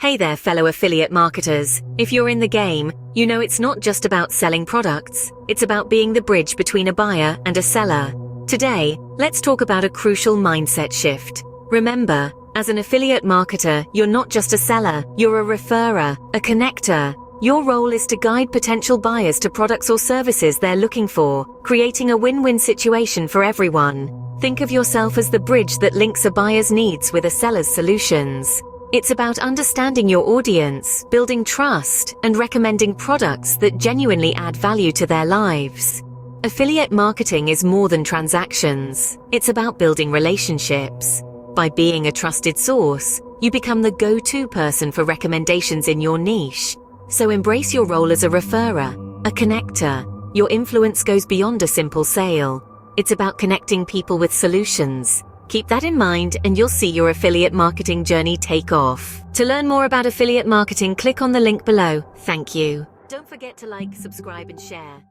Hey there, fellow affiliate marketers. If you're in the game, you know it's not just about selling products. It's about being the bridge between a buyer and a seller. Today, let's talk about a crucial mindset shift. Remember, as an affiliate marketer, you're not just a seller, you're a referrer, a connector. Your role is to guide potential buyers to products or services they're looking for, creating a win-win situation for everyone. Think of yourself as the bridge that links a buyer's needs with a seller's solutions. It's about understanding your audience, building trust, and recommending products that genuinely add value to their lives. Affiliate marketing is more than transactions. It's about building relationships. By being a trusted source, you become the go-to person for recommendations in your niche. So embrace your role as a referrer, a connector. Your influence goes beyond a simple sale. It's about connecting people with solutions. Keep that in mind and you'll see your affiliate marketing journey take off. To learn more about affiliate marketing, click on the link below. Thank you. Don't forget to like, subscribe, and share.